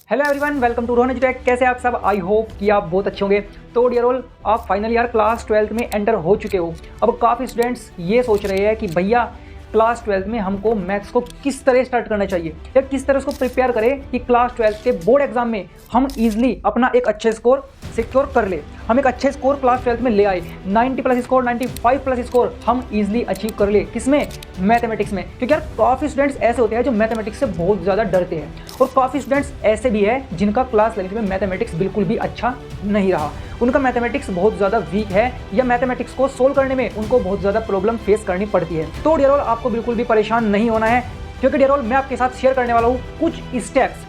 Hello everyone, welcome to Rohan एजुटेक। कैसे आप सब? आई होप कि आप बहुत अच्छे होंगे। तो डियर ऑल, आप फाइनल ईयर क्लास 12th में एंटर हो चुके हो। अब काफ़ी स्टूडेंट्स ये सोच रहे हैं कि भैया क्लास 12th में हमको मैथ्स को किस तरह स्टार्ट करना चाहिए या किस तरह उसको प्रिपेयर करें कि क्लास 12th के बोर्ड एग्जाम में हम इजीली अपना एक अच्छे स्कोर सिक्योर कर ले, हम एक अच्छे स्कोर क्लास 12th में ले आए। 90 प्लस स्कोर, 95 प्लस स्कोर हम इजीली अचीव कर ले। किसमें? मैथमेटिक्स में। क्योंकि यार काफ़ी स्टूडेंट्स ऐसे होते हैं जो मैथमेटिक्स से बहुत ज़्यादा डरते हैं, और काफ़ी स्टूडेंट्स ऐसे भी है जिनका क्लास 11th में मैथमेटिक्स बिल्कुल भी अच्छा नहीं रहा, उनका मैथमेटिक्स बहुत ज़्यादा वीक है या मैथमेटिक्स को सोल्व करने में उनको बहुत ज़्यादा प्रॉब्लम फेस करनी पड़ती है। तो डियर ऑल, आपको बिल्कुल भी परेशान नहीं होना है, क्योंकि डियर ऑल मैं आपके साथ शेयर करने वाला हूँ कुछ स्टेप्स,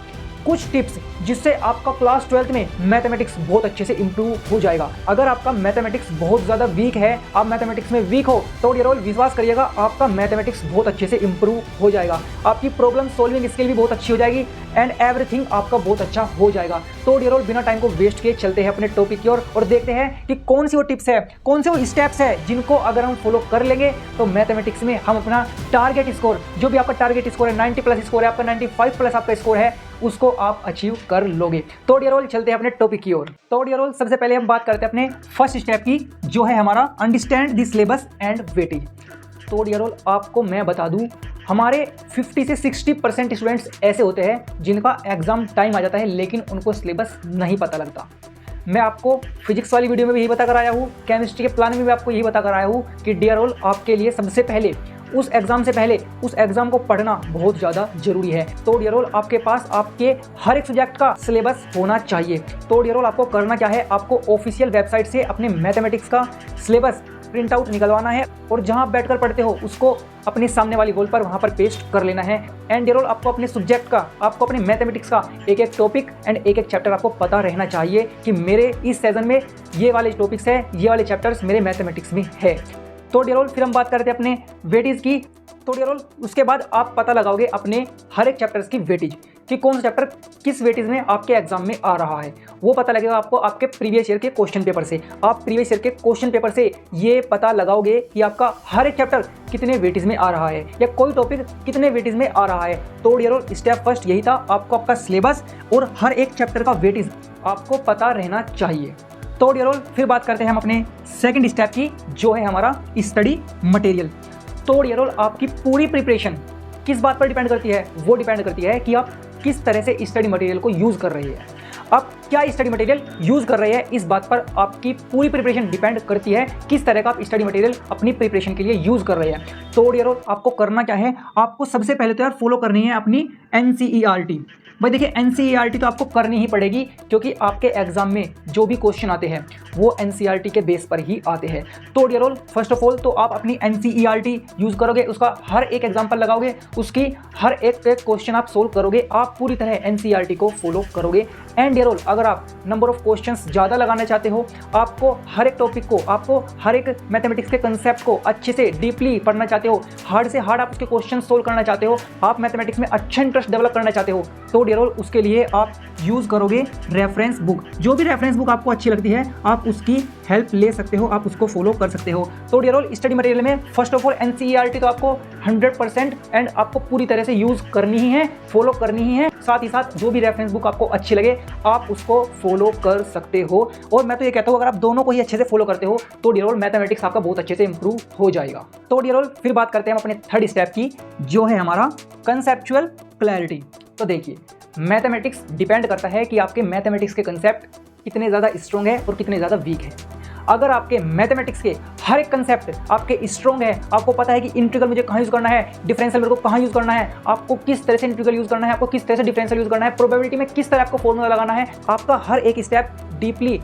कुछ टिप्स जिससे आपका क्लास 12th में मैथमेटिक्स बहुत अच्छे से इंप्रूव हो जाएगा। अगर आपका मैथमेटिक्स बहुत ज़्यादा वीक है, आप मैथमेटिक्स में वीक हो, तो डियर ऑल विश्वास करिएगा आपका मैथमेटिक्स बहुत अच्छे से इंप्रूव हो जाएगा। आपकी प्रॉब्लम सॉल्विंग स्किल भी बहुत अच्छी हो जाएगी एंड एवरीथिंग आपका बहुत अच्छा हो जाएगा। तो डियर ऑल बिना टाइम को वेस्ट किए चलते हैं अपने टॉपिक की ओर और देखते हैं कि कौन सी वो टिप्स है, कौन से वो स्टेप्स है जिनको अगर हम फॉलो कर लेंगे तो मैथमेटिक्स में हम अपना टारगेट स्कोर, जो भी आपका टारगेट स्कोर है, 90 प्लस स्कोर है आपका, 95 प्लस आपका स्कोर है, उसको आप अचीव कर लोगे। तो डियर ऑल चलते हैं अपने टॉपिक की ओर। तो डियर ऑल सबसे पहले हम बात करते हैं अपने फर्स्ट स्टेप की, जो है हमारा understand the syllabus and weightage. तो डियर ऑल आपको मैं बता दूं, हमारे 50 से 60% स्टूडेंट्स ऐसे होते हैं जिनका एग्जाम टाइम आ जाता है लेकिन उनको सिलेबस नहीं पता लगता। मैं आपको फिजिक्स वाली वीडियो में भी यही बता कर आया हूँ, केमिस्ट्री के प्लान में भी आपको यही बता कर आया हूँ कि डियर ऑल आपके लिए सबसे पहले उस एग्ज़ाम से पहले उस एग्ज़ाम को पढ़ना बहुत ज़्यादा जरूरी है। तो डियर ऑल आपके पास आपके हर एक सब्जेक्ट का सिलेबस होना चाहिए। तो डियर ऑल आपको करना क्या है, आपको ऑफिशियल वेबसाइट से अपने मैथमेटिक्स का सिलेबस प्रिंट आउट निकलवाना है और जहां आप बैठकर पढ़ते हो उसको अपने सामने वाली वॉल पर वहां पर पेस्ट कर लेना है। एंड डियर ऑल आपको अपने सब्जेक्ट का, आपको अपने मैथमेटिक्स का एक एक टॉपिक एंड एक एक चैप्टर आपको पता रहना चाहिए कि मेरे इस सेशन में ये वाले टॉपिक्स है, ये वाले चैप्टर्स मेरे मैथमेटिक्स में है। तो डियर ऑल फिर हम बात करते हैं अपने वेटेज की। तो डियर ऑल उसके बाद आप पता लगाओगे अपने हर एक चैप्टर्स की वेटेज कि कौन सा चैप्टर किस वेटेज में आपके एग्जाम में आ रहा है। वो पता लगेगा आपको आपके प्रीवियस ईयर के क्वेश्चन पेपर से। आप प्रीवियस ईयर के क्वेश्चन पेपर से ये पता लगाओगे कि आपका हर एक चैप्टर कितने वेटेज में आ रहा है या कोई टॉपिक कितने वेटेज में आ रहा है। तो डियर ऑल स्टेप फर्स्ट यही था, आपको आपका सिलेबस और हर एक चैप्टर का वेटेज आपको पता रहना चाहिए। तो डियर ऑल फिर बात करते हैं हम अपने सेकंड स्टेप की, जो है हमारा स्टडी मटेरियल। तो डियर ऑल आपकी पूरी प्रिपरेशन किस बात पर डिपेंड करती है? वो डिपेंड करती है कि आप किस तरह से स्टडी मटेरियल को यूज़ कर रहे हैं। आप क्या स्टडी मटेरियल यूज़ कर रहे हैं, इस बात पर आपकी पूरी प्रिपरेशन डिपेंड करती है किस तरह का आप स्टडी मटेरियल अपनी प्रिपरेशन के लिए यूज़ कर रहे हैं। तो डियर ऑल आपको करना क्या है, आपको सबसे पहले तो यार फॉलो करनी है अपनी NCERT। भाई देखिए NCERT तो आपको करनी ही पड़ेगी, क्योंकि आपके एग्जाम में जो भी क्वेश्चन आते हैं वो NCERT के बेस पर ही आते हैं। तो dear all first of all तो आप अपनी NCERT यूज़ करोगे, उसका हर एक एग्जाम्पल लगाओगे, उसकी हर एक क्वेश्चन आप सोल्व करोगे, आप पूरी तरह NCERT को फॉलो करोगे। एंड डियर ऑल अगर आप नंबर ऑफ क्वेश्चंस ज़्यादा लगाना चाहते हो, आपको हर एक टॉपिक को, आपको हर एक मैथमेटिक्स के कंसेप्ट को अच्छे से डीपली पढ़ना चाहते हो, हार्ड से हार्ड आप उसके क्वेश्चन सोल्व करना चाहते हो, आप मैथमेटिक्स में अच्छा इंटरेस्ट डेवलप करना चाहते हो, तो डियर ऑल उसके लिए आप यूज़ करोगे रेफरेंस बुक। जो भी रेफरेंस बुक आपको अच्छी लगती है आप उसकी हेल्प ले सकते हो, आप उसको फॉलो कर सकते हो। तो डियर ऑल स्टडी मटेरियल में फर्स्ट ऑफ ऑल NCERT तो आपको 100% एंड आपको पूरी तरह से यूज़ करनी ही है, फॉलो करनी ही है। साथ ही साथ जो भी रेफरेंस बुक आपको अच्छी लगे आप उसको फॉलो कर सकते हो। और मैं तो ये कहता हूँ अगर आप दोनों को ही अच्छे से फॉलो करते हो तो डियर ऑल मैथमेटिक्स आपका बहुत अच्छे से इंप्रूव हो जाएगा। तो डियर ऑल फिर बात करते हैं हम अपने थर्ड स्टेप की, जो है हमारा कंसेप्चुअल क्लैरिटी। तो देखिए मैथमेटिक्स डिपेंड करता है कि आपके मैथमेटिक्स के कंसेप्ट कितने ज़्यादा स्ट्रॉन्ग है और कितने ज़्यादा वीक है। अगर आपके मैथमेटिक्स के हर एक कंसेप्ट आपके स्ट्रॉन्ग है, आपको पता है कि इंटीग्रल मुझे कहाँ यूज़ करना है, डिफरेंशियल मेरे को कहाँ यूज़ करना है, आपको किस तरह से इंटीग्रल यूज़ करना है, आपको किस तरह से डिफरेंशियल यूज़ करना है, प्रोबेबिलिटी में किस तरह आपको फॉर्मूला लगाना है, आपका हर एक स्टेप डीपली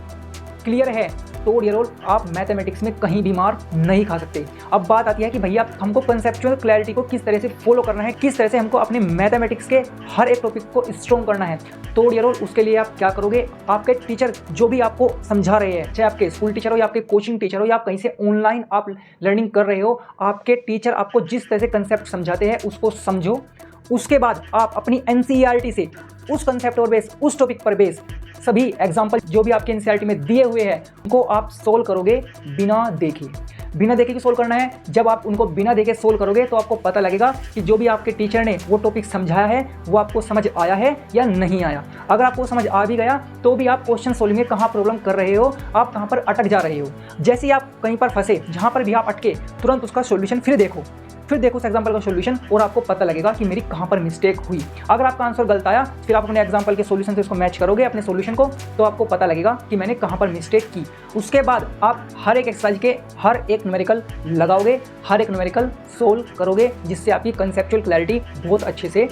क्लियर है, तो डियर ऑल आप मैथमेटिक्स में कहीं भी मार नहीं खा सकते। अब बात आती है कि भैया हमको कंसेप्चुअल क्लैरिटी को किस तरह से फॉलो करना है, किस तरह से हमको अपने मैथमेटिक्स के हर एक टॉपिक को स्ट्रॉन्ग करना है। तो डियर ऑल उसके लिए आप क्या करोगे, आपके टीचर जो भी आपको समझा रहे हैं, चाहे आपके स्कूल टीचर हो या आपके कोचिंग टीचर हो या आप कहीं से ऑनलाइन आप लर्निंग कर रहे हो, आपके टीचर आपको जिस तरह से कंसेप्ट समझाते हैं उसको समझो उसके बाद आप अपनी एनसीईआरटी से उस कंसेप्ट और बेस, उस टॉपिक पर बेस सभी एग्जाम्पल जो भी आपके एनसीईआरटी में दिए हुए हैं उनको आप सोल्व करोगे बिना देखे। बिना देखे कि सोल्व करना है। जब आप उनको बिना देखे सोल्व करोगे तो आपको पता लगेगा कि जो भी आपके टीचर ने वो टॉपिक समझाया है वो आपको समझ आया है या नहीं आया। अगर आपको समझ आ भी गया तो भी आप क्वेश्चन सोल्विंग में कहाँ प्रॉब्लम कर रहे हो, आप कहाँ पर अटक जा रहे हो। जैसे ही आप कहीं पर फंसे, जहाँ पर भी आप अटके, तुरंत उसका सोल्यूशन फिर देखो उस एग्जाम्पल का सोल्यूशन और आपको पता लगेगा कि मेरी कहाँ पर मिस्टेक हुई। अगर आपका आंसर गलत आया फिर आप अपने एग्जाम्पल के सोल्यूशन से उसको मैच करोगे अपने सोल्यूशन को, तो आपको पता लगेगा कि मैंने कहाँ पर मिस्टेक की। उसके बाद आप हर एक एक्सरसाइज के हर एक न्यूमेरिकल लगाओगे, हर एक न्यूमेरिकल सोल्व करोगे, जिससे आपकी कंसेप्चुअल क्लैरिटी बहुत अच्छे से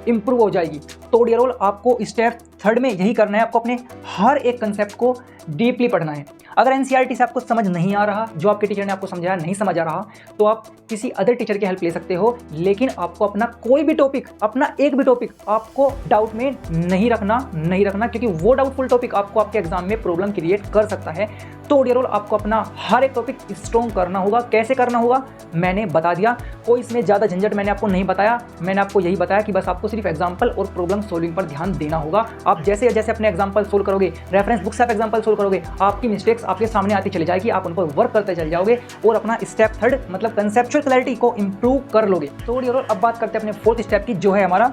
इंप्रूव हो जाएगी। तो डियर ऑल, आपको स्टेप 3 में यही करना है, आपको अपने हर एक कंसेप्ट को डीपली पढ़ना है। अगर एनसीईआरटी से आपको समझ नहीं आ रहा, जो आपके टीचर ने आपको समझाया नहीं समझ आ रहा, तो आप किसी अदर टीचर की हेल्प ले सकते हो। लेकिन आपको अपना कोई भी टॉपिक, अपना एक भी टॉपिक आपको डाउट में नहीं रखना, क्योंकि वो डाउटफुल टॉपिक आपको आपके एग्जाम में प्रॉब्लम क्रिएट कर सकता है। तो डियर ऑल, आपको अपना हर एक टॉपिक स्ट्रॉन्ग करना होगा। कैसे करना होगा मैंने बता दिया, कोई इसमें ज़्यादा झंझट मैंने आपको नहीं बताया। मैंने आपको यही बताया कि बस आपको सिर्फ एग्जाम्पल और प्रॉब्लम सोल्विंग पर ध्यान देना होगा। आप जैसे जैसे अपने एग्जाम्पल सोल्व करोगे, रेफरेंस बुक से आप एग्जाम्पल सोल्व करोगे, आपकी मिस्टेक्स आपके सामने आती चली जाएगी, आप उन पर वर्क करते चले जाओगे और अपना स्टेप 3 मतलब कंसेप्चुअल क्लैरिटी को इंप्रूव कर लोगे। तो डियर ऑल, अब बात करते हैं अपने 4th स्टेप की, जो है हमारा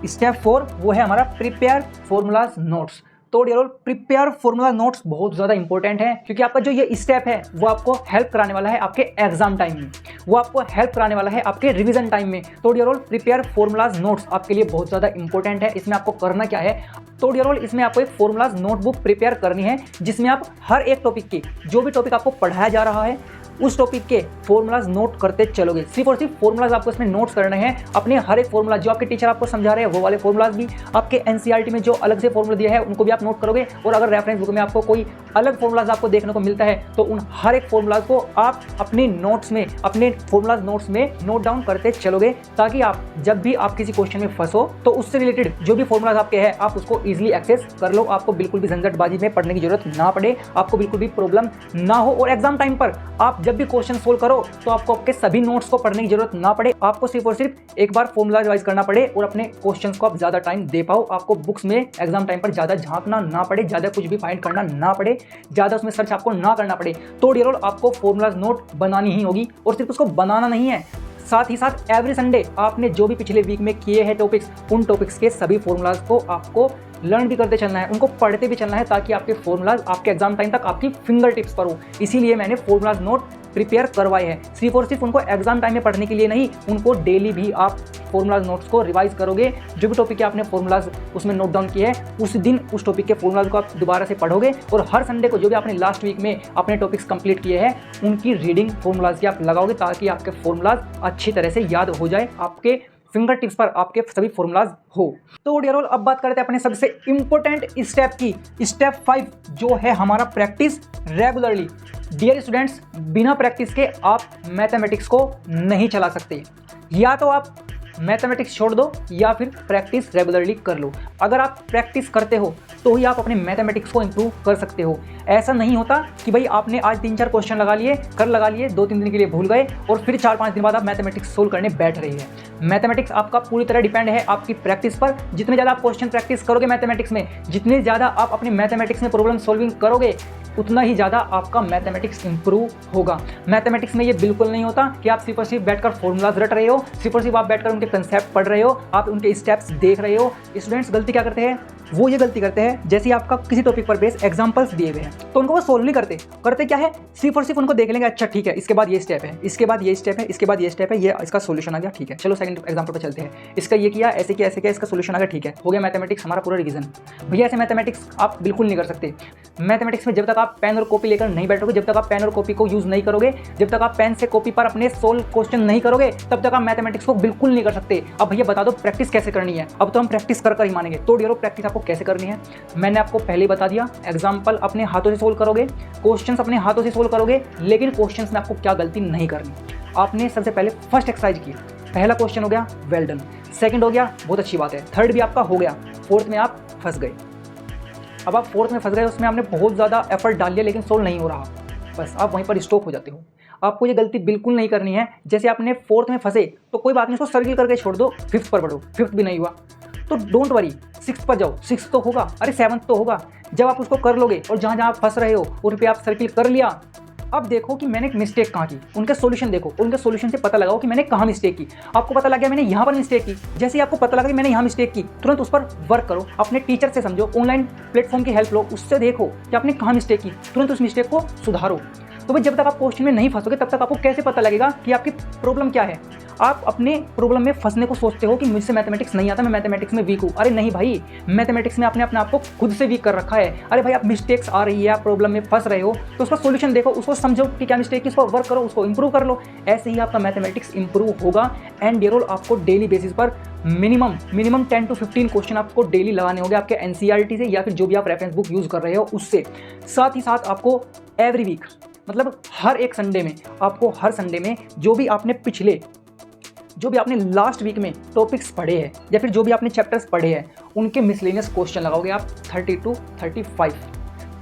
स्टेप 4, वो है हमारा प्रिपेयर फॉर्मूलाज नोट्स। तो dear all, prepare formula notes बहुत ज़्यादा इंपॉर्टेंट है, क्योंकि आपका जो ये स्टेप है वो आपको हेल्प कराने वाला है आपके एग्जाम टाइम में, वो आपको हेल्प कराने वाला है आपके रिवीजन टाइम में। तो dear all, prepare formulas notes आपके लिए बहुत ज़्यादा इंपॉर्टेंट है। इसमें आपको करना क्या है, तो डियर ऑल, इसमें आपको एक फॉर्मूलाज नोटबुक प्रिपेयर करनी है, जिसमें आप हर एक टॉपिक की, जो भी टॉपिक आपको पढ़ाया जा रहा है उस टॉपिक के फॉर्मूलाज नोट करते चलोगे। सिर्फ और सिर्फ फॉर्मूलाज आपको इसमें नोट्स करने हैं। अपने हर एक फॉर्मूला जो आपके टीचर आपको समझा रहे हैं वो वाले फॉर्मूलाज भी, आपके एनसीईआरटी में जो अलग से फॉर्मूला दिया है उनको भी आप नोट करोगे। और अगर रेफरेंस बुक में आपको कोई अलग फॉर्मूलाज आपको देखने को मिलता है तो उन हर एक फॉर्मूलाज को आप अपने नोट्स में, अपने फॉर्मूलाज नोट्स में नोट डाउन करते चलोगे, ताकि आप जब भी आप किसी क्वेश्चन में फंसो तो उससे रिलेटेड जो भी फॉर्मूलाज आपके हैं आप उसको ईजिली एक्सेस कर लो। आपको बिल्कुल भी झंझटबाजी में पढ़ने की जरूरत ना पड़े, आपको बिल्कुल भी प्रॉब्लम ना हो। और एग्जाम टाइम पर आप जब भी क्वेश्चन सोल्व करो तो आपको आपके सभी नोट्स को पढ़ने की जरूरत ना पड़े, आपको सिर्फ और सिर्फ एक बार फॉर्मूला रिवाइज करना पड़े और अपने क्वेश्चंस को आप ज्यादा टाइम दे पाओ। आपको बुक्स में एग्जाम टाइम पर ज्यादा झांकना ना पड़े, ज्यादा कुछ भी फाइंड करना ना पड़े, ज्यादा उसमें सर्च आपको ना करना पड़े। तो डियर ऑल, आपको फॉर्मूलाज नोट बनानी ही होगी। और सिर्फ उसको बनाना नहीं है, साथ ही साथ एवरी संडे आपने जो भी पिछले वीक में किए हैं टॉपिक्स, उन टॉपिक्स के सभी फॉर्मूलाज को आपको लर्न भी करते चलना है, उनको पढ़ते भी चलना है, ताकि आपके फॉर्मूलाज आपके एग्जाम टाइम तक आपकी फिंगर टिप्स पर हो। इसीलिए मैंने फॉर्मूलाज नोट प्रिपेयर करवाए हैं, सिर्फ और सिर्फ उनको एग्जाम टाइम में पढ़ने के लिए नहीं, उनको डेली भी आप फॉर्मूलाज नोट्स को रिवाइज करोगे। जो भी टॉपिक के आपने फॉर्मूलाज उसमें नोट डाउन किए हैं उस दिन उस टॉपिक के फॉर्मूलाज को आप दोबारा से पढ़ोगे। और हर संडे को जो भी आपने लास्ट वीक में अपने टॉपिक्स कंप्लीट किए हैं उनकी रीडिंग फॉर्मूलाज की आप लगाओगे, ताकि आपके फॉर्मूलाज अच्छी तरह से याद हो जाए, आपके फिंगर टिप्स पर आपके सभी फॉर्मूलाज हो। तो डियर ऑल, अब बात करते हैं अपने सबसे इंपॉर्टेंट स्टेप की, स्टेप 5, जो है हमारा प्रैक्टिस रेगुलरली। डियर स्टूडेंट्स, बिना प्रैक्टिस के आप मैथमेटिक्स को नहीं चला सकते। या तो आप मैथमेटिक्स छोड़ दो या फिर प्रैक्टिस रेगुलरली कर लो। अगर आप प्रैक्टिस करते हो तो ही आप अपने मैथमेटिक्स को इंप्रूव कर सकते हो। ऐसा नहीं होता कि भाई आपने आज 3-4 क्वेश्चन लगा लिए, 2-3 दिन के लिए भूल गए और फिर 4-5 दिन बाद आप मैथमेटिक्स सोल्व करने बैठ रही है। मैथमेटिक्स आपका पूरी तरह डिपेंड है आपकी प्रैक्टिस पर। जितने ज़्यादा आप क्वेश्चन प्रैक्टिस करोगे मैथमेटिक्स में, जितने ज़्यादा आप अपने मैथमेटिक्स में प्रॉब्लम सॉल्विंग करोगे, उतना ही ज़्यादा आपका मैथमेटिक्स इंप्रूव होगा। मैथमेटिक्स में ये बिल्कुल नहीं होता कि आप सिर्फ और सिर्फ बैठकर फॉर्मूलाज रट रहे हो, सिर्फ और सिर्फ आप बैठकर उनके कंसेप्ट पढ़ रहे हो, आप उनके स्टेप्स देख रहे हो। स्टूडेंट्स गलती क्या करते हैं, वो ये गलती करते हैं, जैसे आपका किसी टॉपिक पर बेस एग्जांपल्स दिए हुए हैं तो उनको वो सोल्व नहीं करते। करते क्या है, सिर्फ और सिर्फ उनको देख लेंगे, अच्छा ठीक है इसके बाद ये स्टेप है, इसके बाद ये स्टेप है, इसके बाद ये स्टेप है, ये इसका सोल्यूशन आ गया, ठीक है चलो सेकंड एग्जांपल पर चलते हैं। इसका ये किया, ऐसे किया, ऐसे किया, इसका सोल्यूशन आ गया, ठीक है हो गया मैथमेटिक्स हमारा पूरा रिवीजन। भैया ऐसे मैथमेटिक्स आप बिल्कुल नहीं कर सकते। मैथमेटिक्स में जब तक आप पेन और कॉपी लेकर नहीं बैठोगे, जब तक आप पेन और कॉपी को यूज नहीं करोगे, जब तक आप पेन से कॉपी पर अपने सोल्व क्वेश्चन नहीं करोगे, तब तक आप मैथमेटिक्स को बिल्कुल नहीं कर सकते। अब भैया बता दो प्रैक्टिस कैसे करनी है। अब तो हम प्रैक्टिस कर ही मानेंगे। तो डियर प्रैक्टिस आपको कैसे करनी है मैंने आपको पहले ही बता दिया। एग्जाम्पल अपने हाथों से सोल्व करोगे, क्वेश्चंस अपने हाथों से सोल्व करोगे, लेकिन क्वेश्चंस में आपको क्या गलती नहीं करनी। आपने सबसे पहले फर्स्ट एक्सरसाइज की, पहला क्वेश्चन हो गया वेल डन, सेकंड हो गया बहुत अच्छी बात है, थर्ड भी आपका हो गया, फोर्थ में आप फंस गए। अब आप फोर्थ में फंस गए, उसमें आपने बहुत ज़्यादा एफर्ट डाल लिया लेकिन सोल्व नहीं हो रहा, बस आप वहीं पर स्टॉप हो जाते हो। आपको ये गलती बिल्कुल नहीं करनी है। जैसे आपने 4th में फंसे तो कोई बात नहीं, उसको सर्किल करके छोड़ दो, 5th पर बढ़ो, 5th भी नहीं हुआ तो डोंट वरी, 6th पर जाओ, 6th तो होगा, अरे 7th तो होगा। जब आप उसको कर लोगे और जहाँ जहाँ आप फंस रहे हो उन पे आप सर्किल कर लिया, अब देखो कि मैंने एक मिस्टेक कहाँ की, उनके सॉल्यूशन देखो, उनके सॉल्यूशन से पता लगाओ कि मैंने कहाँ मिस्टेक की। आपको पता लग गया मैंने यहाँ पर मिस्टेक की, जैसे ही आपको पता लगा कि मैंने यहाँ मिस्टेक की, तुरंत उस पर वर्क करो, अपने टीचर से समझो, ऑनलाइन प्लेटफॉर्म की हेल्प लो, उससे देखो कि आपने कहाँ मिस्टेक की, तुरंत उस मिस्टेक को सुधारो। तो भाई जब तक आप क्वेश्चन में नहीं फंसोगे तब तक आपको कैसे पता लगेगा कि आपकी प्रॉब्लम क्या है। आप अपने प्रॉब्लम में फंसने को सोचते हो कि मुझसे मैथमेटिक्स नहीं आता, मैं मैथमेटिक्स में वीक हूँ। अरे नहीं भाई, मैथमेटिक्स में आपने अपने आप को खुद से वीक कर रखा है। अरे भाई आप मिस्टेक्स आ रही है, आप प्रॉब्लम में फंस रहे हो तो उसका सोल्यूशन देखो, उसको समझो कि क्या मिस्टेक है, उसको वर्क करो, उसको इंप्रूव कर लो। ऐसे ही आपका मैथमेटिक्स इंप्रूव होगा। एंड डियर ऑल, आपको डेली बेसिस पर मिनिमम 10 to 15 क्वेश्चन आपको डेली लगाने होंगे आपके एनसीईआरटी से या फिर जो भी आप रेफरेंस बुक यूज़ कर रहे हो उससे। साथ ही साथ आपको एवरी वीक, मतलब हर एक संडे में, आपको हर संडे में जो भी आपने लास्ट वीक में टॉपिक्स पढ़े हैं या फिर जो भी आपने चैप्टर्स पढ़े हैं उनके मिसलेनियस क्वेश्चन लगाओगे आप 30 to 35,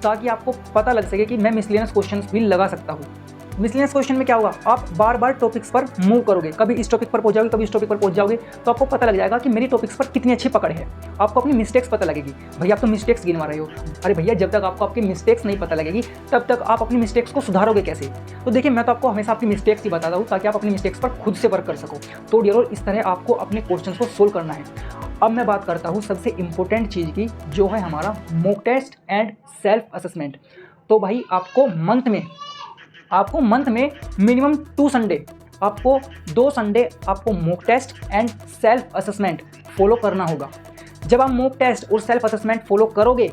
ताकि आपको पता लग सके कि मैं मिसलेनियस क्वेश्चंस भी लगा सकता हूँ। मिसलेनियस क्वेश्चन में क्या होगा, आप बार बार टॉपिक्स पर मूव करोगे, कभी इस टॉपिक पर पहुंच जाओगे, कभी इस टॉपिक पर पहुंच जाओगे, तो आपको पता लग जाएगा कि मेरी टॉपिक्स पर कितनी अच्छी पकड़ है। आपको अपनी मिस्टेक्स पता लगेगी। भैया आप तो मिस्टेक्स गिनवा रहे हो, अरे भैया जब तक आपको आपकी मिस्टेक्स नहीं पता लगेगी तब तक आप अपनी मिस्टेक्स को सुधारोगे कैसे। तो देखिए मैं तो आपको हमेशा आपकी मिस्टेक्स ही बताता हूँ ताकि आप अपनी मिस्टेक्स पर खुद से वर्क कर सको। तो डियर ऑल, इस तरह आपको अपने क्वेश्चन को सोल्व करना है। अब मैं बात करता हूँ सबसे इंपॉर्टेंट चीज़ की, जो है हमारा mock test and self assessment. तो भाई आपको मंथ में मिनिमम 2 संडे, आपको 2 संडे आपको mock test and self assessment follow करना होगा। जब आप मॉक टेस्ट और सेल्फ असेसमेंट फॉलो करोगे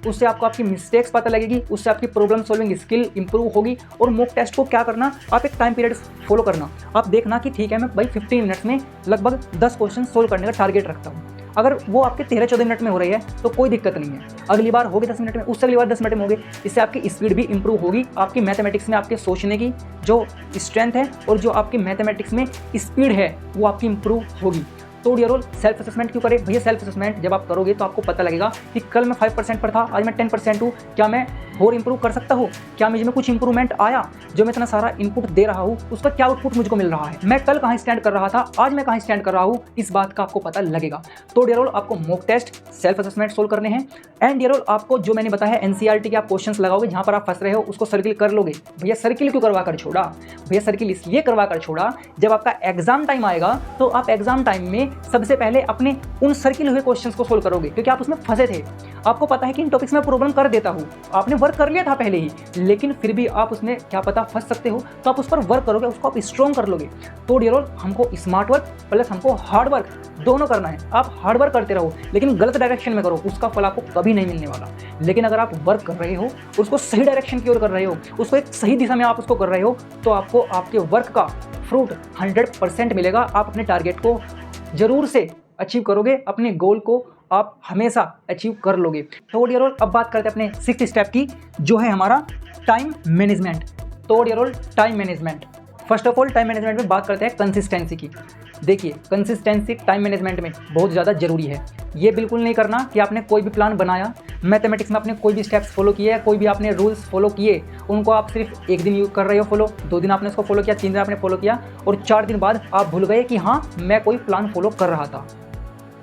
उससे आपको आपकी मिस्टेक्स पता लगेगी, उससे आपकी प्रॉब्लम सॉल्विंग स्किल इंप्रूव होगी। और मॉक टेस्ट को क्या करना, आप एक टाइम पीरियड फॉलो करना। आप देखना कि ठीक है मैं भाई 15 मिनट्स में लगभग 10 क्वेश्चन सोल्व करने का टारगेट रखता हूँ। अगर वो आपके 13-14 मिनट में हो रही है तो कोई दिक्कत नहीं है, अगली बार होगी 10 मिनट में, उससे अगली बार 10 मिनट में होगी। इससे आपकी स्पीड भी इंप्रूव होगी, आपकी मैथमेटिक्स में आपके सोचने की जो स्ट्रेंथ है और जो आपकी मैथमेटिक्स में स्पीड है वो आपकी इंप्रूव होगी। तो डियर ऑल, सेल्फ असेसमेंट क्यों करें भैया? सेल्फ असेसमेंट जब आप करोगे तो आपको पता लगेगा कि कल मैं 5% पर था, आज मैं 10% हूँ, क्या मैं और इंप्रूव कर सकता हूँ, क्या मुझ में कुछ इंप्रूवमेंट आया, जो मैं इतना सारा इनपुट दे रहा हूँ उसका क्या आउटपुट मुझको मिल रहा है, मैं कल कहाँ स्टैंड कर रहा था, आज मैं कहाँ स्टैंड कर रहा हूँ, इस बात का आपको पता लगेगा। तो डियर ऑल, आपको mock test, self assessment solve करने हैं। एंड डियर ऑल, आपको जो मैंने बताया एनसीईआरटी के आप क्वेश्चंस लगाओगे, जहाँ पर आप फंस रहे हो उसको सर्किल कर लोगे। भैया सर्किल क्यों करवा कर छोड़ा? भैया सर्किल इसलिए करवा कर छोड़ा, जब आपका एग्जाम टाइम आएगा तो आप एग्जाम टाइम में सबसे पहले अपने उन सर्किल हुए क्वेश्चंस को सोल्व करोगे, क्योंकि आप उसमें फंसे थे। आपको पता है कि इन टॉपिक्स में प्रॉब्लम कर देता हूँ, आपने वर्क कर लिया था पहले ही, लेकिन फिर भी आप उसमें क्या पता फंस सकते हो, तो आप उस पर वर्क करोगे, उसको आप स्ट्रॉन्ग कर लोगे। तो डियर ऑल, हमको स्मार्ट वर्क प्लस हमको हार्ड वर्क दोनों करना है। आप हार्ड वर्क करते रहो लेकिन गलत डायरेक्शन में करो, उसका फल आपको कभी नहीं मिलने वाला। लेकिन अगर आप वर्क कर रहे हो, उसको सही डायरेक्शन की ओर कर रहे हो, उसको एक सही दिशा में आप उसको कर रहे हो, तो आपको आपके वर्क का फ्रूट 100% मिलेगा। आप अपने टारगेट को जरूर से अचीव करोगे, अपने गोल को आप हमेशा अचीव कर लोगे। तो डियर ऑल, अब बात करते हैं अपने 6th स्टेप की, जो है हमारा टाइम मैनेजमेंट। तो dear all, time management, first of all time management में बात करते हैं कंसिस्टेंसी की। देखिए कंसिस्टेंसी टाइम मैनेजमेंट में बहुत ज़्यादा ज़रूरी है। ये बिल्कुल नहीं करना कि आपने कोई भी प्लान बनाया, मैथमेटिक्स में आपने कोई भी स्टेप्स फॉलो किए, कोई भी आपने रूल्स फॉलो किए, उनको आप सिर्फ 1 दिन यूज कर रहे हो फॉलो, 2 दिन आपने उसको फॉलो किया, 3 दिन आपने फॉलो किया और 4 दिन बाद आप भूल गए कि हाँ मैं कोई प्लान फॉलो कर रहा था।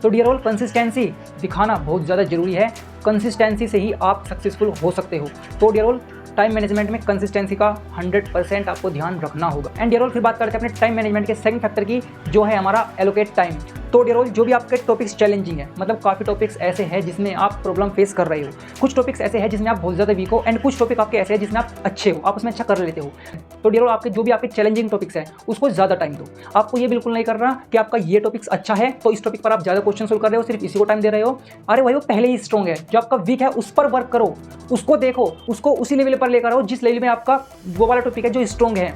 तो डियर ऑल, कंसिस्टेंसी दिखाना बहुत ज़्यादा ज़रूरी है। कंसिस्टेंसी से ही आप सक्सेसफुल हो सकते हो। तो डियर ऑल, टाइम मैनेजमेंट में कंसिस्टेंसी का 100% आपको ध्यान रखना होगा। एंड डियर ऑल, फिर बात करते हैं अपने टाइम मैनेजमेंट के सेकंड फैक्टर की, जो है हमारा एलोकेट टाइम। तो डियर ऑल, जो भी आपके टॉपिक्स चैलेंजिंग है, मतलब काफ़ी टॉपिक्स ऐसे हैं जिसमें आप प्रॉब्लम फेस कर रहे हो, कुछ टॉपिक्स ऐसे हैं जिसमें आप बहुत ज़्यादा वीक हो, एंड कुछ टॉपिक आपके ऐसे हैं जिसमें आप अच्छे हो, आप उसमें अच्छा कर लेते हो। तो डियर ऑल, आपके जो भी आपके चैलेंजिंग टॉपिक्स हैं उसको ज़्यादा टाइम दो। आपको ये बिल्कुल नहीं करना कि आपका ये टॉपिक्स अच्छा है तो इस टॉपिक पर आप ज़्यादा क्वेश्चन सोल्व कर रहे हो, सिर्फ इसी को टाइम दे रहे हो। अरे भाई वो पहले ही स्ट्रॉन्ग है, जो आपका वीक है उस पर वर्क करो, उसको देखो, उसको उसी लेवल पर लेकर आओ जिस लेवल में आपका वो वाला टॉपिक है जो स्ट्रॉन्ग है।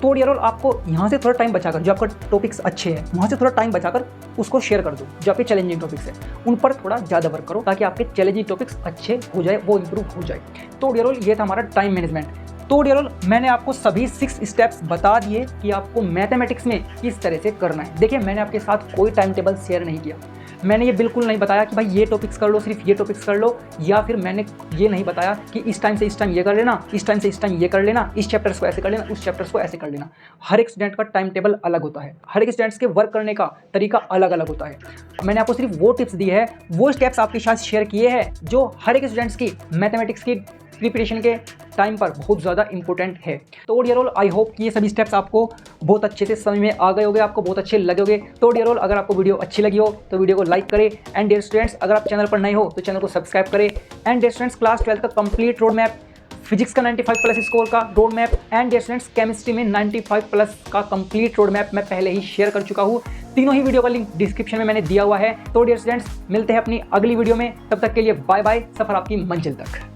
तो डियर ऑल, आपको यहाँ से थोड़ा टाइम बचाकर, जो आपका टॉपिक्स अच्छे हैं वहाँ से थोड़ा टाइम बचाकर उसको शेयर कर दो। जो आपके चैलेंजिंग टॉपिक्स हैं उन पर थोड़ा ज़्यादा वर्क करो ताकि आपके चैलेंजिंग टॉपिक्स अच्छे हो जाए, वो इंप्रूव हो जाए। तो डियर ऑल, ये था हमारा टाइम मैनेजमेंट। तो डियर ऑल, मैंने आपको सभी 6 स्टेप्स बता दिए कि आपको मैथमेटिक्स में किस तरह से करना है। देखिए मैंने आपके साथ कोई टाइम टेबल शेयर नहीं किया, मैंने ये बिल्कुल नहीं बताया कि भाई ये टॉपिक्स कर लो, सिर्फ ये टॉपिक्स कर लो, या फिर मैंने ये नहीं बताया कि इस टाइम से इस टाइम ये कर लेना, इस टाइम से इस टाइम ये कर लेना, इस चैप्टर्स को ऐसे कर लेना, उस चैप्टर्स को ऐसे कर लेना। हर एक स्टूडेंट का टाइम टेबल अलग होता है, हर एक स्टूडेंट्स के वर्क करने का तरीका अलग अलग होता है। मैंने आपको सिर्फ वो टिप्स दी है, वो स्टेप्स आपके साथ शेयर किए हैं जो हर एक स्टूडेंट्स की मैथमेटिक्स की प्रिपरेशन के टाइम पर बहुत ज़्यादा इंपॉर्टेंट है। तो डियर ऑल, आई होप कि ये सभी स्टेप्स आपको बहुत अच्छे से समझ में आ गए होंगे, आपको बहुत अच्छे लगे होंगे। तो डियर ऑल, अगर आपको वीडियो अच्छी लगी हो तो वीडियो को लाइक करें। एंड डियर स्टूडेंट्स, अगर आप चैनल पर नए हो तो चैनल को सब्सक्राइब करें। एंड डियर स्टूडेंट्स, क्लास 12 का कंप्लीट रोड मैप, फिजिक्स का 95+ स्कोर का road map, and dear students chemistry में 95+ का कंप्लीट रोड मैप मैं पहले ही शेयर कर चुका हूँ। तीनों ही वीडियो का लिंक डिस्क्रिप्शन में मैंने दिया हुआ है। तो डियर स्टूडेंट्स, मिलते हैं अपनी अगली वीडियो में, तब तक के लिए बाय बाय। सफर आपकी मंजिल तक।